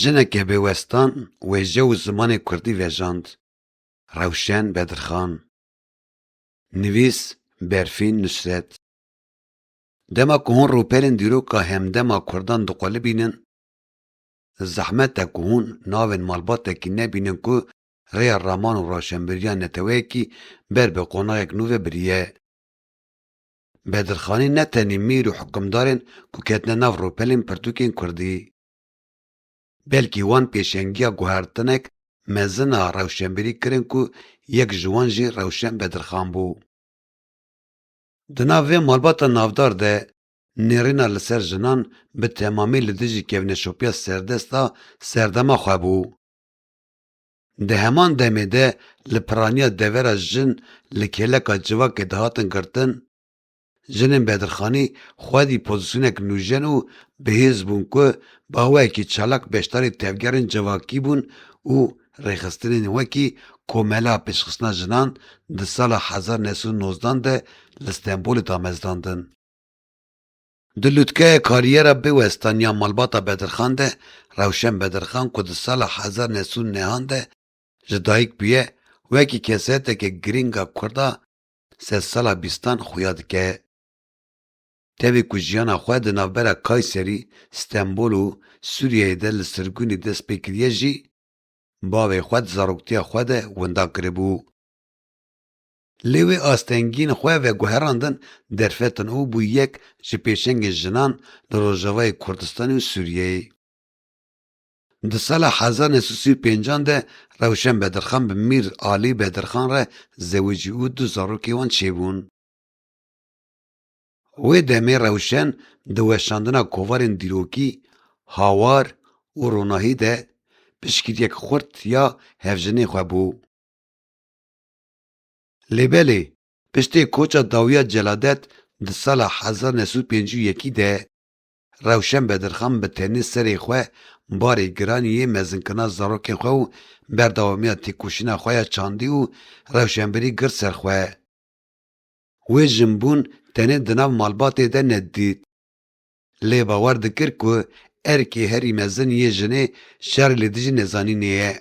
Jineke bêwestan wêje û zimanê Kurdî vejand. Rewşen Bedirxan. Nivîs Berfîn Nusret. Dema ku hûn rûpelên dîroka hemdema Kurdan diqelibînin, zehmet e ku hûn navên malbatekî nebînin ku rêya raman û roşenberiya neteweyekî ber bi qonayek nû ve biriye. Bedirxanî ne tenî mîr û hikimdarên ku ketine nav rûpelên pirtûkên Kurdî. Belkî wan pêşengiya guhertinek mezina rewşenberî kirin ku yek ji wan jî Rewşen Bedirxan bû. Di nav vê malbata navdar de nêrîna li ser jinan bi temamî li dijî kevneşopiya serdesta serdema xwe bû. Di heman demê de li piraniya devera jin li kêleka civakê dihatin girtin, jinên Bedirxanî xwedî pozîsyonek nûjen û bihêz bûn ku bi awayekî çalak beşdarî tevgerên civakî bûn û rêxistinên wekî komela pêşxistina jinan di sala 1990 de li Stenbolê damezrandin. Di lûtkeya kariyera bêwestaniya malbata Bedirxan de Rewşen Bedirxan ku di sala 1990 de ji dayîk bûye wekî kesayeteke girîng a Kurda sed sala bîstan xuya dike. Tevê ku jiyana xwe di navbera Kayserî, Stenbol û Sûriyeyê de li sirgûnê dest pê kiriye jî bavê xwe di zaroktiya xwe de winda kiribû. Lê wê astengiyên xwe veguherandin derfetin û bû yek ji pêşengên jinan li Rojavayê Kurdistanê û Sûriyeyê. Di sala 1935 de Rewşen Bedirxan bi Mîr Alî Bedirxan re zewicî û du zarokê wan çêbûn. Wê demê Rewşen di weşandina kovarên dîrokî, hawar û ronahî de piştgiriyek xurt ya hevjinê xwe bû. Lêbelê piştî koça dawiya Celadet di sala 1951 de Rewşen Bedirxan bi tenê serê xwe barê giraniyê mezinkirina zarokên xwe û berdewamiya têkoşîna xwe ya çandî û rewşenberî gir ser xwe. Wê jinbûn tenê di nav malbatê de nedît. Lê bawer dikir ku erkê herî mezin yê jinê şerê li dijî nezanînê ye.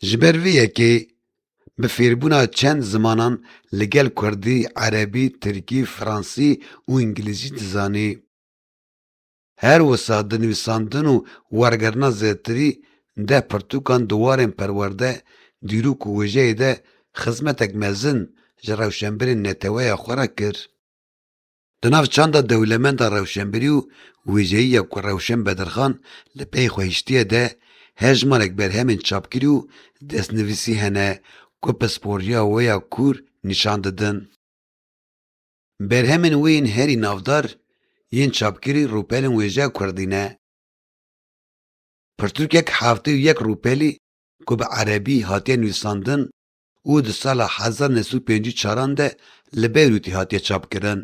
Ji ber vê yekê bi fêrbûna çend zimanan li gel Kurdî, Erebî, Tirkî, Fransî û İngilîzî dizanî. Her wisa di nivîsandin û wergerina zêtirî deh pirtûkan di warên perwerde, dîrok û wêjeyê de xizmetek mezin ji rewşenberên neteweya xwe re kir. Di nav çanda dewlemenda rewşenberî û wêjeyiya ku Rewşen Bedirxan li pey xwehîştiye de hejmarek berhemên çapkirî û destnivîsî hene ku pisporiya wê ya kûr nîşan didin. Berhemên wê yên herî navdar yên çapkirî rûpelên wêjeya Kurdî ne. Pirtûkek heftê û yek rûpelî ku bi Erebî hatiye nivîsandin û di sala 1954 de li Beyrûtê hatiye çapkirin.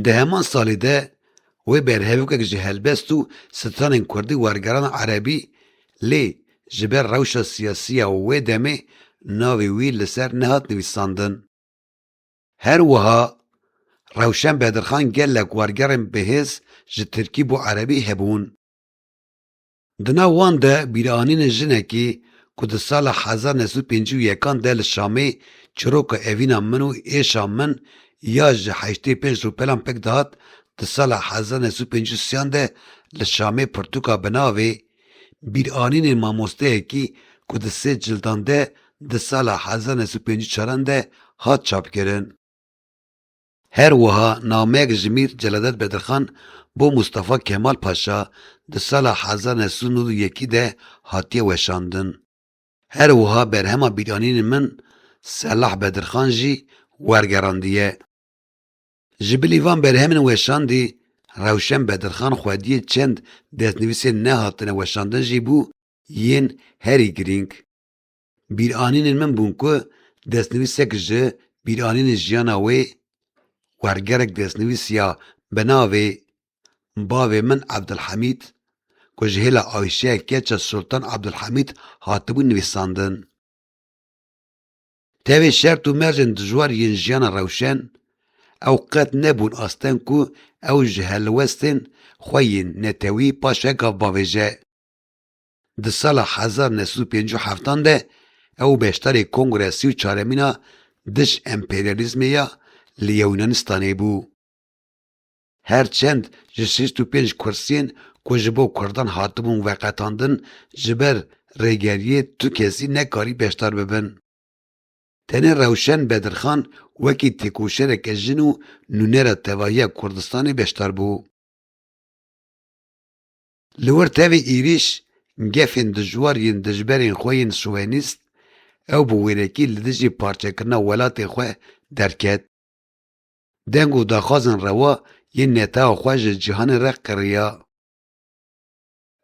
Di heman salê de wê berhevokek ji helbest û stranên Kurdî wergerana Erebî lê ji ber rewşa siyasî ya wê demê navê wî li ser nehat nivîsandin. Her wiha Rewşen Bedirxan gelek wergerên bihêz ji Tirkî bû Erebî hebûn. Di nav wan de bîranînên jinekî ku di sala 1951 de li Şamê çiroka evîna min û êşa min ya ji 85 rûpelan pek dihat, di sala 1953 de li Şamê pirtûka binavê bîranînên mamosteyekî ku di sê cildan de di sala 1954 de hat çapkirin. Her wiha nameyek ji Mîr Celadet Bedirxan bo Mustafa Kemal Paşa di sala 1991 de hatiye weşandin. Her wiha berhema bîranînên min Selah Bedirxan jî wergerandiye. Ji bilî van berhemên weşandî, Rewşen Bedirxan xwediyê çend destnivîsên nehatine weşandin jî bû yên herî girîng. Bîranînên min bûn ku destnivîsek ji bîranînên jiyana wê wergerek destnivîsiya bi navê bavê min Ebdulhemîd ku ji hêla Ayşeya keça Sultan Ebdulhemîd hatibû nivîsandin. Tevê şert û mercên dijwar yên jiyana Rewşen ew qet nebûn asten ku او ji helwestên xwe yên netewî paşa gav bavêje. Di sala 1957 de ew beşdarê Kongresî û çaremîna diş emperyalîzmê ya li Yûnanistanê bû. Herçend ji 65 kursiyên ku ji bo Kurdan hatibûn veqetandin ji ber rêgeriyê tu kesî nekarî beşdar bibin. Tenê Rewşen Bedirxan wekî têkoşereke jin û nûnera tevahiya Kurdistanê beşdar bû. Li wir tevê êriş gefên dijwar yên dijberên xwe yên şovenîst ew bi wêrekî li dijî parçekirina welatê xwe derket. Deng û daxwazên rewa yên neteha xwe ji cîhanê re qiriya.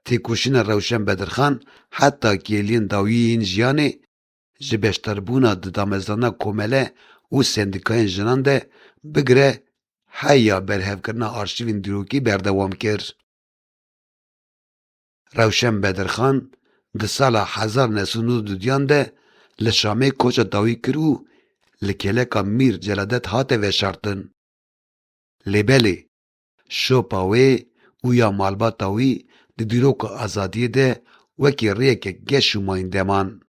Têkoşîna Rewşen Bedirxan heta kêliyên dawî yên jiyanê ji beşdarbûna di damezdana komele û sendîkayên jinan de bigire heya berhevkirina arşîvên dîrokî berdewam kir. Rewşen Bedirxan di sala 1992 de li Şamê koça dawî kir û li kêleka Mîr Celadet hate veşartin. Lêbelê şopa wê û ya malbata wî di dîroka azadiyê de wekî rêyekek geş û mayîndeman.